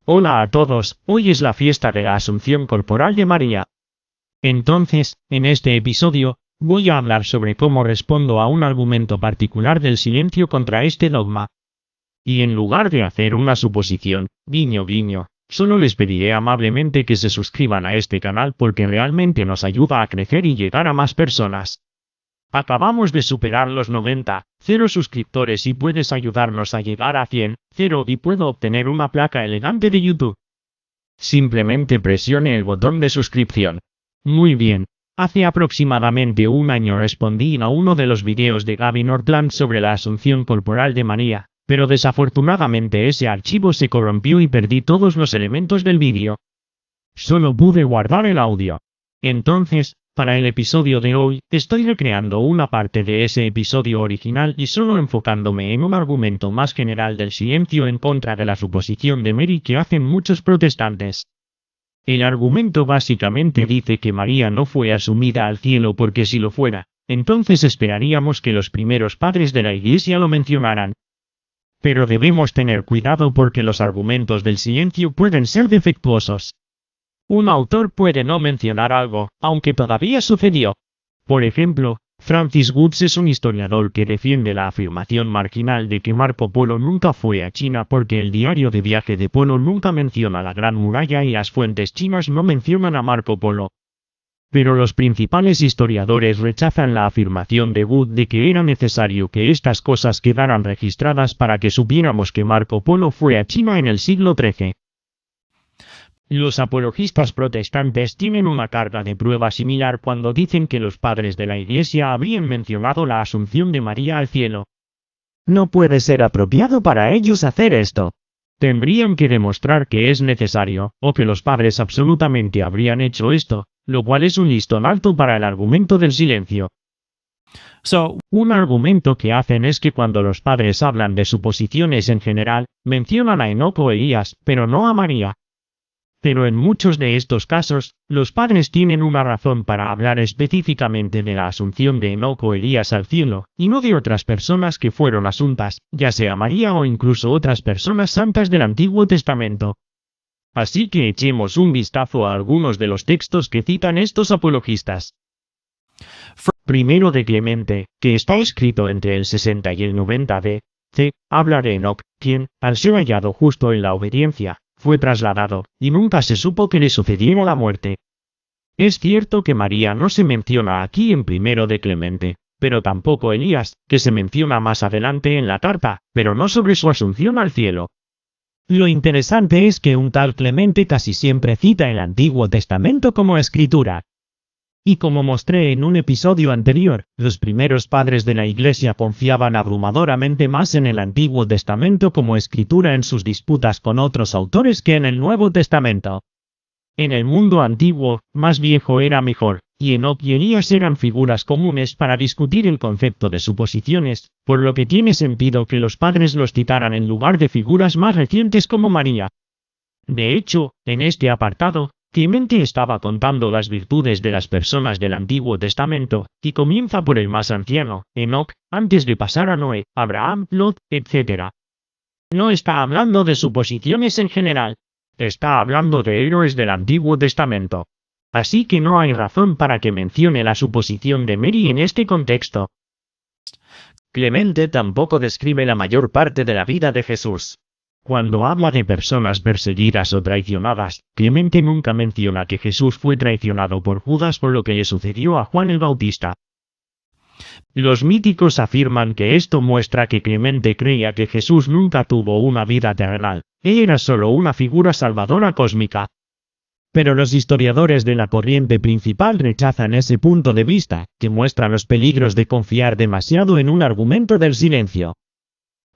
Hola a todos, hoy es la fiesta de la Asunción Corporal de María. Entonces, en este episodio, voy a hablar sobre cómo respondo a un argumento particular del silencio contra este dogma. Y en lugar de hacer una suposición, guiño guiño, solo les pediré amablemente que se suscriban a este canal porque realmente nos ayuda a crecer y llegar a más personas. Acabamos de superar los 0 suscriptores y puedes ayudarnos a llegar a 100, y puedo obtener una placa elegante de YouTube. Simplemente presione el botón de suscripción. Muy bien. Hace aproximadamente un año respondí a uno de los videos de Gaby Northland sobre la Asunción Corporal de María, pero desafortunadamente ese archivo se corrompió y perdí todos los elementos del vídeo. Solo pude guardar el audio. Entonces, para el episodio de hoy, estoy recreando una parte de ese episodio original y solo enfocándome en un argumento más general del silencio en contra de la suposición de Mary que hacen muchos protestantes. El argumento básicamente dice que María no fue asumida al cielo porque si lo fuera, entonces esperaríamos que los primeros padres de la Iglesia lo mencionaran. Pero debemos tener cuidado porque los argumentos del silencio pueden ser defectuosos. Un autor puede no mencionar algo, aunque todavía sucedió. Por ejemplo, Francis Woods es un historiador que defiende la afirmación marginal de que Marco Polo nunca fue a China porque el diario de viaje de Polo nunca menciona la Gran Muralla y las fuentes chinas no mencionan a Marco Polo. Pero los principales historiadores rechazan la afirmación de Wood de que era necesario que estas cosas quedaran registradas para que supiéramos que Marco Polo fue a China en el siglo XIII. Los apologistas protestantes tienen una carga de prueba similar cuando dicen que los padres de la Iglesia habrían mencionado la asunción de María al cielo. No puede ser apropiado para ellos hacer esto. Tendrían que demostrar que es necesario, o que los padres absolutamente habrían hecho esto, lo cual es un listón alto para el argumento del silencio. Un argumento que hacen es que cuando los padres hablan de suposiciones en general, mencionan a Enoc o Elías, pero no a María. Pero en muchos de estos casos, los padres tienen una razón para hablar específicamente de la asunción de Enoc o Elías al cielo, y no de otras personas que fueron asuntas, ya sea María o incluso otras personas santas del Antiguo Testamento. Así que echemos un vistazo a algunos de los textos que citan estos apologistas. Primero de Clemente, que está escrito entre el 60 y el 90 d.C., habla de Enoc, quien, al ser hallado justo en la obediencia, fue trasladado, y nunca se supo que le sucediera la muerte. Es cierto que María no se menciona aquí en Primero de Clemente, pero tampoco Elías, que se menciona más adelante en la carta, pero no sobre su asunción al cielo. Lo interesante es que un tal Clemente casi siempre cita el Antiguo Testamento como escritura. Y como mostré en un episodio anterior, los primeros padres de la Iglesia confiaban abrumadoramente más en el Antiguo Testamento como escritura en sus disputas con otros autores que en el Nuevo Testamento. En el mundo antiguo, más viejo era mejor, y Enoc y Elías eran figuras comunes para discutir el concepto de suposiciones, por lo que tiene sentido que los padres los citaran en lugar de figuras más recientes como María. De hecho, en este apartado, Clemente estaba contando las virtudes de las personas del Antiguo Testamento, y comienza por el más anciano, Enoc, antes de pasar a Noé, Abraham, Lot, etc. No está hablando de suposiciones en general. Está hablando de héroes del Antiguo Testamento. Así que no hay razón para que mencione la suposición de Mary en este contexto. Clemente tampoco describe la mayor parte de la vida de Jesús. Cuando habla de personas perseguidas o traicionadas, Clemente nunca menciona que Jesús fue traicionado por Judas por lo que le sucedió a Juan el Bautista. Los míticos afirman que esto muestra que Clemente creía que Jesús nunca tuvo una vida terrenal, él era solo una figura salvadora cósmica. Pero los historiadores de la corriente principal rechazan ese punto de vista, que muestra los peligros de confiar demasiado en un argumento del silencio.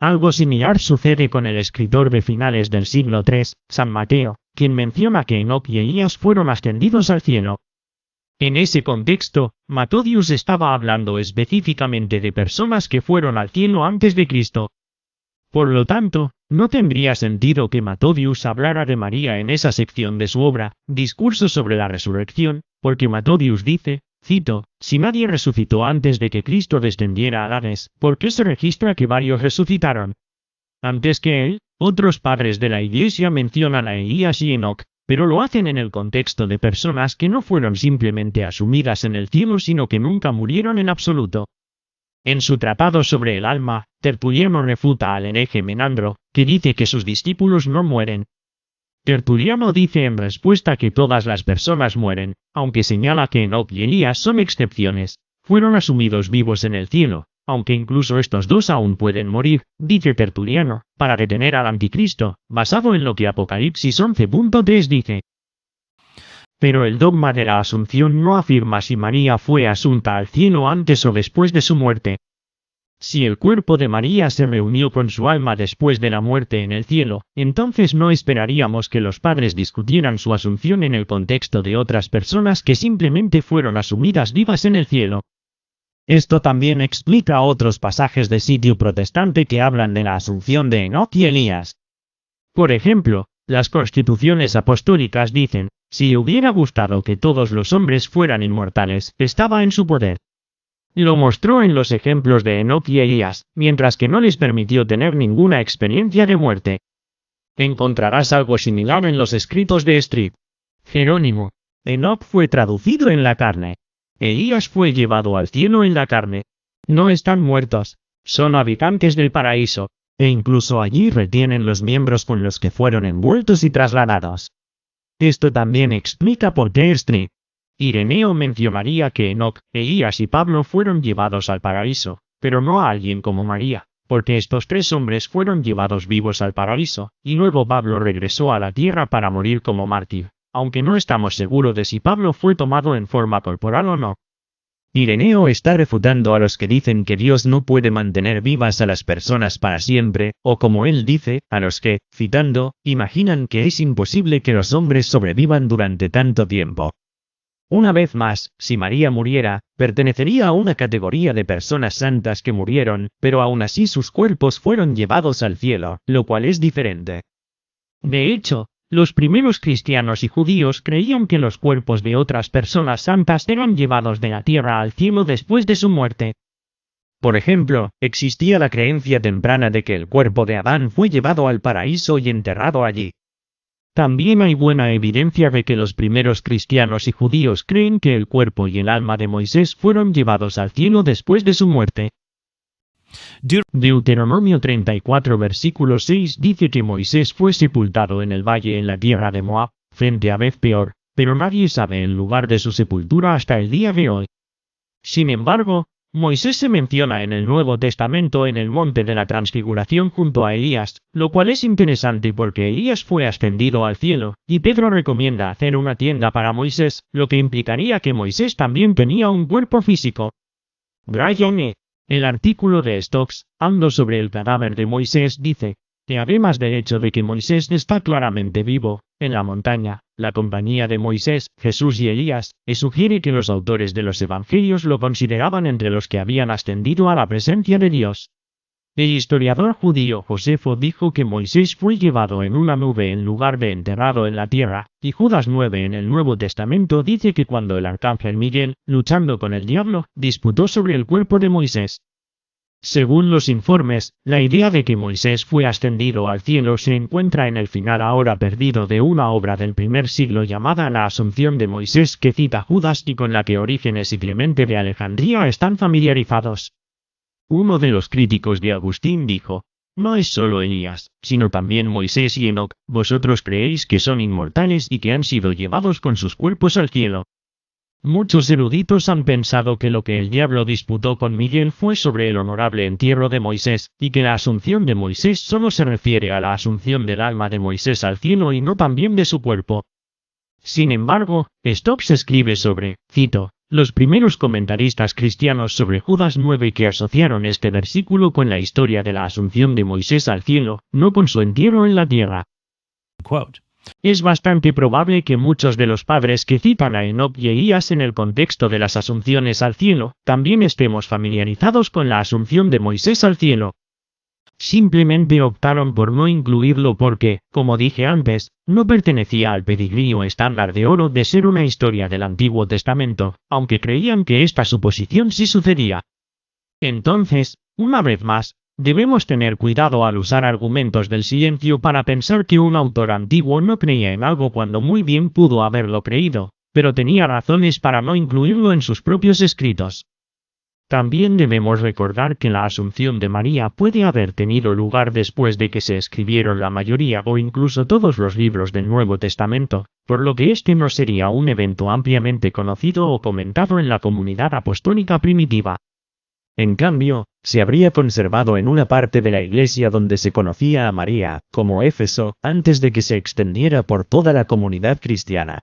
Algo similar sucede con el escritor de finales del siglo III, San Mateo, quien menciona que Enoc y Elías fueron ascendidos al cielo. En ese contexto, Matodius estaba hablando específicamente de personas que fueron al cielo antes de Cristo. Por lo tanto, no tendría sentido que Matodius hablara de María en esa sección de su obra, Discurso sobre la Resurrección, porque Matodius dice, cito, si nadie resucitó antes de que Cristo descendiera a Hades, ¿por qué se registra que varios resucitaron antes que él? Otros padres de la Iglesia mencionan a Elías y Enoc, pero lo hacen en el contexto de personas que no fueron simplemente asumidas en el cielo sino que nunca murieron en absoluto. En su tratado sobre el alma, Tertuliano refuta al hereje Menandro, que dice que sus discípulos no mueren. Tertuliano dice en respuesta que todas las personas mueren, aunque señala que Enoc y Elías son excepciones, fueron asumidos vivos en el cielo, aunque incluso estos dos aún pueden morir, dice Tertuliano, para detener al anticristo, basado en lo que Apocalipsis 11.3 dice. Pero el dogma de la Asunción no afirma si María fue asunta al cielo antes o después de su muerte. Si el cuerpo de María se reunió con su alma después de la muerte en el cielo, entonces no esperaríamos que los padres discutieran su asunción en el contexto de otras personas que simplemente fueron asumidas vivas en el cielo. Esto también explica otros pasajes de sitio protestante que hablan de la asunción de Enoc y Elías. Por ejemplo, las constituciones apostólicas dicen, si hubiera gustado que todos los hombres fueran inmortales, estaba en su poder. Lo mostró en los ejemplos de Enoc y Elías, mientras que no les permitió tener ninguna experiencia de muerte. Encontrarás algo similar en los escritos de Strib. Jerónimo. Enoc fue traducido en la carne. Elías fue llevado al cielo en la carne. No están muertos, son habitantes del paraíso. E incluso allí retienen los miembros con los que fueron envueltos y trasladados. Esto también explica por qué Strib. Ireneo mencionaría que Enoc, Elías y Pablo fueron llevados al paraíso, pero no a alguien como María, porque estos tres hombres fueron llevados vivos al paraíso, y luego Pablo regresó a la tierra para morir como mártir, aunque no estamos seguros de si Pablo fue tomado en forma corporal o no. Ireneo está refutando a los que dicen que Dios no puede mantener vivas a las personas para siempre, o como él dice, a los que, citando, imaginan que es imposible que los hombres sobrevivan durante tanto tiempo. Una vez más, si María muriera, pertenecería a una categoría de personas santas que murieron, pero aún así sus cuerpos fueron llevados al cielo, lo cual es diferente. De hecho, los primeros cristianos y judíos creían que los cuerpos de otras personas santas eran llevados de la tierra al cielo después de su muerte. Por ejemplo, existía la creencia temprana de que el cuerpo de Adán fue llevado al paraíso y enterrado allí. También hay buena evidencia de que los primeros cristianos y judíos creen que el cuerpo y el alma de Moisés fueron llevados al cielo después de su muerte. Deuteronomio 34 versículo 6 dice que Moisés fue sepultado en el valle en la tierra de Moab, frente a Beth-peor, pero nadie sabe el lugar de su sepultura hasta el día de hoy. Sin embargo, Moisés se menciona en el Nuevo Testamento en el monte de la Transfiguración junto a Elías, lo cual es interesante porque Elías fue ascendido al cielo, y Pedro recomienda hacer una tienda para Moisés, lo que implicaría que Moisés también tenía un cuerpo físico. Brian E. El artículo de Stokes, hablando sobre el cadáver de Moisés, dice, que además del hecho de que Moisés está claramente vivo, en la montaña, la compañía de Moisés, Jesús y Elías, sugiere que los autores de los evangelios lo consideraban entre los que habían ascendido a la presencia de Dios. El historiador judío Josefo dijo que Moisés fue llevado en una nube en lugar de enterrado en la tierra, y Judas 9 en el Nuevo Testamento dice que cuando el arcángel Miguel, luchando con el diablo, disputó sobre el cuerpo de Moisés. Según los informes, la idea de que Moisés fue ascendido al cielo se encuentra en el final ahora perdido de una obra del primer siglo llamada La Asunción de Moisés que cita Judas y con la que Orígenes y Clemente de Alejandría están familiarizados. Uno de los críticos de Agustín dijo, no es solo Elías, sino también Moisés y Enoc, vosotros creéis que son inmortales y que han sido llevados con sus cuerpos al cielo. Muchos eruditos han pensado que lo que el diablo disputó con Miguel fue sobre el honorable entierro de Moisés, y que la asunción de Moisés solo se refiere a la asunción del alma de Moisés al cielo y no también de su cuerpo. Sin embargo, Stokes escribe sobre, cito, los primeros comentaristas cristianos sobre Judas 9 que asociaron este versículo con la historia de la asunción de Moisés al cielo, no con su entierro en la tierra. Quote. Es bastante probable que muchos de los padres que citan a Enoc y Elías en el contexto de las asunciones al cielo, también estemos familiarizados con la asunción de Moisés al cielo. Simplemente optaron por no incluirlo porque, como dije antes, no pertenecía al pedigrí estándar de oro de ser una historia del Antiguo Testamento, aunque creían que esta suposición sí sucedía. Entonces, una vez más, Debemos tener cuidado al usar argumentos del silencio para pensar que un autor antiguo no creía en algo cuando muy bien pudo haberlo creído, pero tenía razones para no incluirlo en sus propios escritos. También debemos recordar que la Asunción de María puede haber tenido lugar después de que se escribieron la mayoría o incluso todos los libros del Nuevo Testamento, por lo que este no sería un evento ampliamente conocido o comentado en la comunidad apostólica primitiva. En cambio, se habría conservado en una parte de la iglesia donde se conocía a María, como Éfeso, antes de que se extendiera por toda la comunidad cristiana.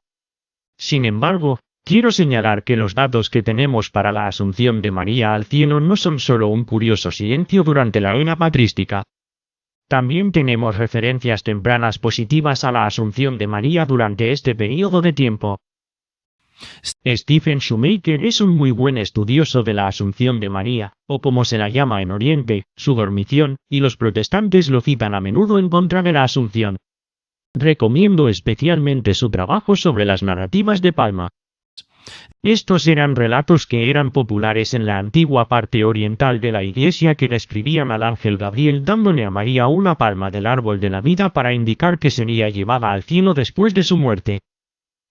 Sin embargo, quiero señalar que los datos que tenemos para la Asunción de María al cielo no son solo un curioso silencio durante la era patrística. También tenemos referencias tempranas positivas a la Asunción de María durante este periodo de tiempo. Stephen Shoemaker es un muy buen estudioso de la Asunción de María, o como se la llama en Oriente, su dormición, y los protestantes lo citan a menudo en contra de la Asunción. Recomiendo especialmente su trabajo sobre las narrativas de Palma. Estos eran relatos que eran populares en la antigua parte oriental de la iglesia que describían al ángel Gabriel dándole a María una palma del árbol de la vida para indicar que sería llevada al cielo después de su muerte.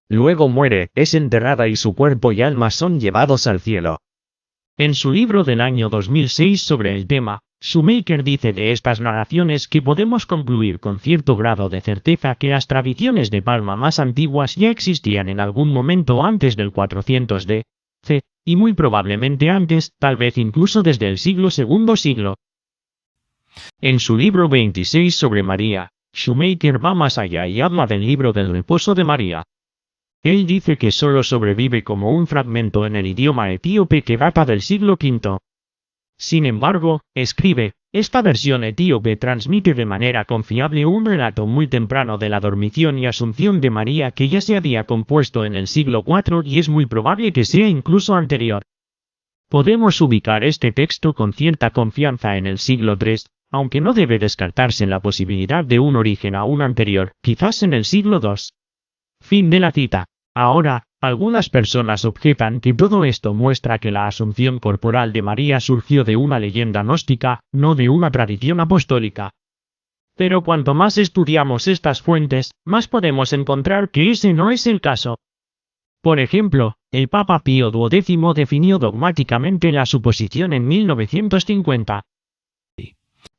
Luego muere, es enterrada y su cuerpo y alma son llevados al cielo. En su libro del año 2006 sobre el tema, Shoemaker dice de estas narraciones que podemos concluir con cierto grado de certeza que las tradiciones de Palma más antiguas ya existían en algún momento antes del 400 d.C., y muy probablemente antes, tal vez incluso desde el segundo siglo. En su libro 26 sobre María, Shoemaker va más allá y habla del libro del reposo de María. Él dice que solo sobrevive como un fragmento en el idioma etíope que data del siglo V. Sin embargo, escribe, esta versión etíope transmite de manera confiable un relato muy temprano de la dormición y asunción de María que ya se había compuesto en el siglo IV y es muy probable que sea incluso anterior. Podemos ubicar este texto con cierta confianza en el siglo III, aunque no debe descartarse la posibilidad de un origen aún anterior, quizás en el siglo II. Fin de la cita. Ahora, algunas personas objetan que todo esto muestra que la asunción corporal de María surgió de una leyenda gnóstica, no de una tradición apostólica. Pero cuanto más estudiamos estas fuentes, más podemos encontrar que ese no es el caso. Por ejemplo, el Papa Pío XII definió dogmáticamente la suposición en 1950.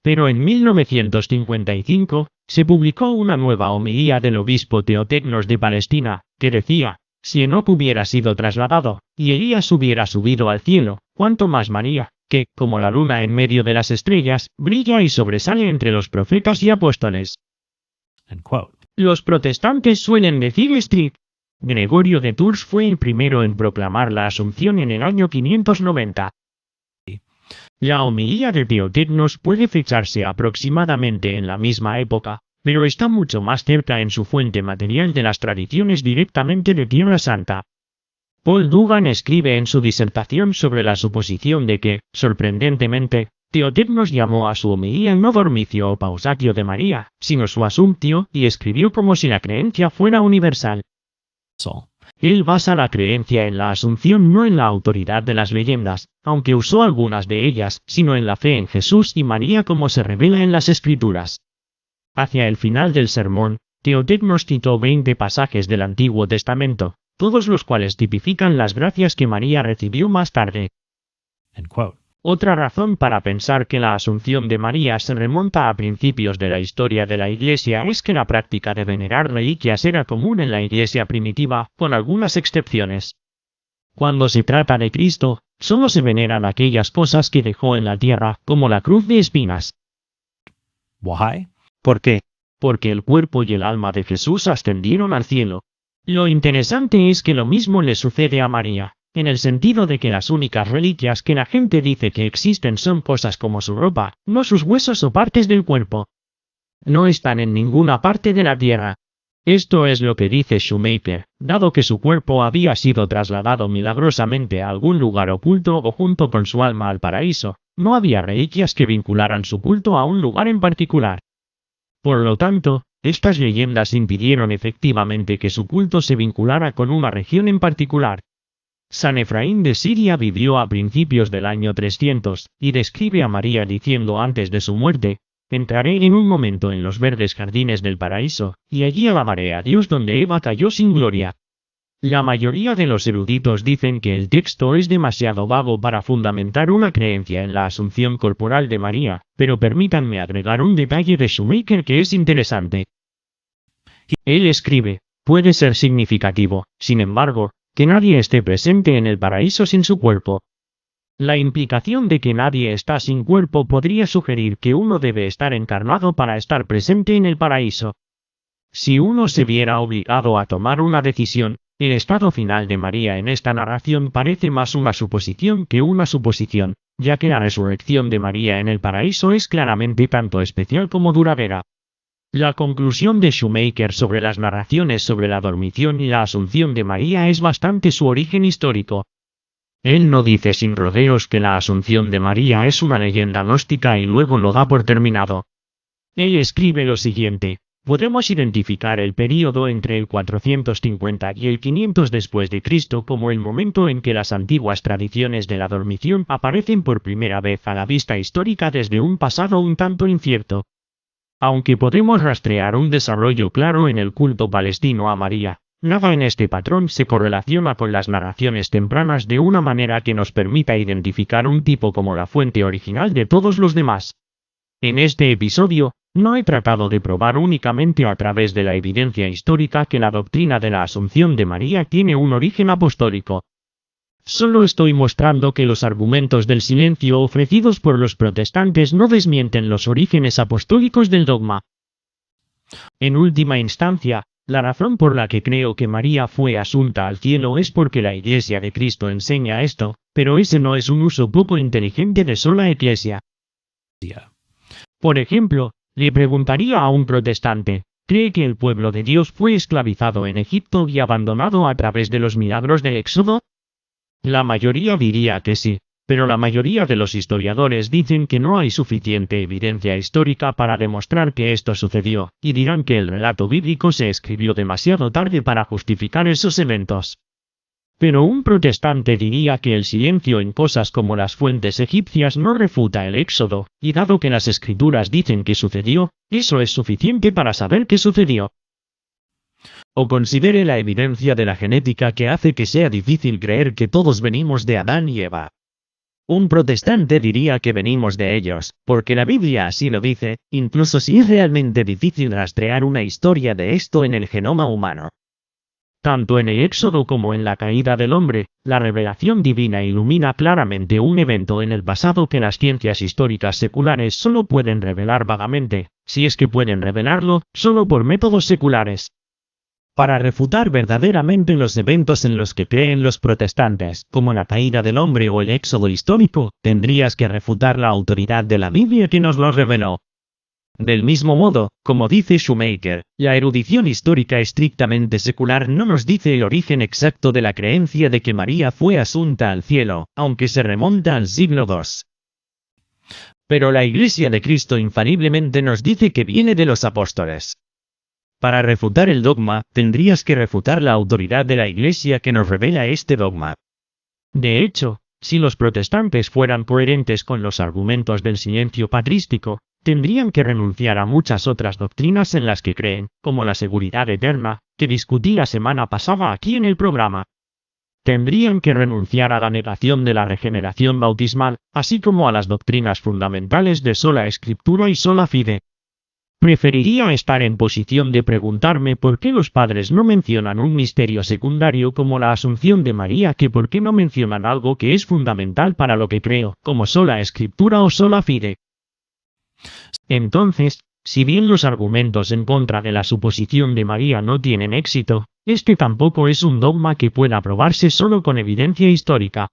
Pero en 1955, se publicó una nueva homilía del obispo Teotecnos de Palestina, que decía, si Enoc hubiera sido trasladado, y Elías hubiera subido al cielo, cuánto más María, que, como la luna en medio de las estrellas, brilla y sobresale entre los profetas y apóstoles. Los protestantes suelen decir Street. Gregorio de Tours fue el primero en proclamar la Asunción en el año 590. La homilía de Teotecnos puede fecharse aproximadamente en la misma época, pero está mucho más cerca en su fuente material de las tradiciones directamente de Tierra Santa. Paul Dugan escribe en su disertación sobre la suposición de que, sorprendentemente, Teotecnos llamó a su homilía no dormicio o pausatio de María, sino su asumptio, y escribió como si la creencia fuera universal. Él basa la creencia en la asunción no en la autoridad de las leyendas, aunque usó algunas de ellas, sino en la fe en Jesús y María como se revela en las Escrituras. Hacia el final del sermón, Teotecnos citó 20 pasajes del Antiguo Testamento, todos los cuales tipifican las gracias que María recibió más tarde. Otra razón para pensar que la Asunción de María se remonta a principios de la historia de la Iglesia es que la práctica de venerar reliquias era común en la Iglesia primitiva, con algunas excepciones. Cuando se trata de Cristo, solo se veneran aquellas cosas que dejó en la tierra, como la cruz de espinas. ¿Por qué? Porque el cuerpo y el alma de Jesús ascendieron al cielo. Lo interesante es que lo mismo le sucede a María, en el sentido de que las únicas reliquias que la gente dice que existen son cosas como su ropa, no sus huesos o partes del cuerpo. No están en ninguna parte de la tierra. Esto es lo que dice Shoemaker, dado que su cuerpo había sido trasladado milagrosamente a algún lugar oculto o junto con su alma al paraíso, no había reliquias que vincularan su culto a un lugar en particular. Por lo tanto, estas leyendas impidieron efectivamente que su culto se vinculara con una región en particular. San Efraín de Siria vivió a principios del año 300, y describe a María diciendo antes de su muerte: entraré en un momento en los verdes jardines del paraíso, y allí alabaré a Dios donde Eva cayó sin gloria. La mayoría de los eruditos dicen que el texto es demasiado vago para fundamentar una creencia en la asunción corporal de María, pero permítanme agregar un detalle de Shoemaker que es interesante. Él escribe: puede ser significativo, sin embargo, que nadie esté presente en el paraíso sin su cuerpo. La implicación de que nadie está sin cuerpo podría sugerir que uno debe estar encarnado para estar presente en el paraíso. Si uno se viera obligado a tomar una decisión, el estado final de María en esta narración parece más una suposición que una suposición, ya que la resurrección de María en el paraíso es claramente tanto especial como duradera. La conclusión de Shoemaker sobre las narraciones sobre la dormición y la asunción de María es bastante su origen histórico. Él no dice sin rodeos que la asunción de María es una leyenda gnóstica y luego lo da por terminado. Él escribe lo siguiente: podemos identificar el período entre el 450 y el 500 después de Cristo como el momento en que las antiguas tradiciones de la dormición aparecen por primera vez a la vista histórica desde un pasado un tanto incierto. Aunque podemos rastrear un desarrollo claro en el culto palestino a María, nada en este patrón se correlaciona con las narraciones tempranas de una manera que nos permita identificar un tipo como la fuente original de todos los demás. En este episodio, no he tratado de probar únicamente a través de la evidencia histórica que la doctrina de la Asunción de María tiene un origen apostólico. Solo estoy mostrando que los argumentos del silencio ofrecidos por los protestantes no desmienten los orígenes apostólicos del dogma. En última instancia, la razón por la que creo que María fue asunta al cielo es porque la Iglesia de Cristo enseña esto, pero ese no es un uso poco inteligente de sola Iglesia. Por ejemplo, le preguntaría a un protestante: ¿cree que el pueblo de Dios fue esclavizado en Egipto y abandonado a través de los milagros del Éxodo? La mayoría diría que sí, pero la mayoría de los historiadores dicen que no hay suficiente evidencia histórica para demostrar que esto sucedió, y dirán que el relato bíblico se escribió demasiado tarde para justificar esos eventos. Pero un protestante diría que el silencio en cosas como las fuentes egipcias no refuta el Éxodo, y dado que las escrituras dicen que sucedió, eso es suficiente para saber que sucedió. O considere la evidencia de la genética que hace que sea difícil creer que todos venimos de Adán y Eva. Un protestante diría que venimos de ellos, porque la Biblia así lo dice, incluso si es realmente difícil rastrear una historia de esto en el genoma humano. Tanto en el Éxodo como en la caída del hombre, la revelación divina ilumina claramente un evento en el pasado que las ciencias históricas seculares solo pueden revelar vagamente, si es que pueden revelarlo, solo por métodos seculares. Para refutar verdaderamente los eventos en los que creen los protestantes, como la caída del hombre o el éxodo histórico, tendrías que refutar la autoridad de la Biblia que nos lo reveló. Del mismo modo, como dice Shoemaker, la erudición histórica estrictamente secular no nos dice el origen exacto de la creencia de que María fue asunta al cielo, aunque se remonta al siglo II. Pero la Iglesia de Cristo infaliblemente nos dice que viene de los apóstoles. Para refutar el dogma, tendrías que refutar la autoridad de la Iglesia que nos revela este dogma. De hecho, si los protestantes fueran coherentes con los argumentos del silencio patrístico, tendrían que renunciar a muchas otras doctrinas en las que creen, como la seguridad eterna, que discutí la semana pasada aquí en el programa. Tendrían que renunciar a la negación de la regeneración bautismal, así como a las doctrinas fundamentales de sola escritura y sola fide. Preferiría estar en posición de preguntarme por qué los padres no mencionan un misterio secundario como la Asunción de María que por qué no mencionan algo que es fundamental para lo que creo, como sola escritura o sola fide. Entonces, si bien los argumentos en contra de la suposición de María no tienen éxito, este tampoco es un dogma que pueda probarse solo con evidencia histórica.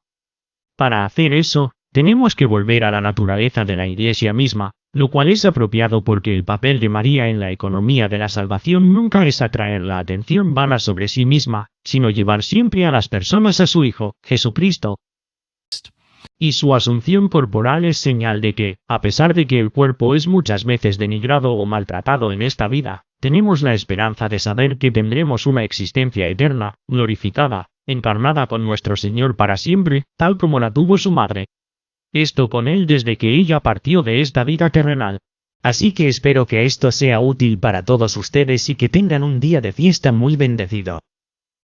Para hacer eso, tenemos que volver a la naturaleza de la Iglesia misma, lo cual es apropiado porque el papel de María en la economía de la salvación nunca es atraer la atención vana sobre sí misma, sino llevar siempre a las personas a su Hijo, Jesucristo. Y su asunción corporal es señal de que, a pesar de que el cuerpo es muchas veces denigrado o maltratado en esta vida, tenemos la esperanza de saber que tendremos una existencia eterna, glorificada, encarnada con nuestro Señor para siempre, tal como la tuvo su madre. Esto con él desde que ella partió de esta vida terrenal. Así que espero que esto sea útil para todos ustedes y que tengan un día de fiesta muy bendecido.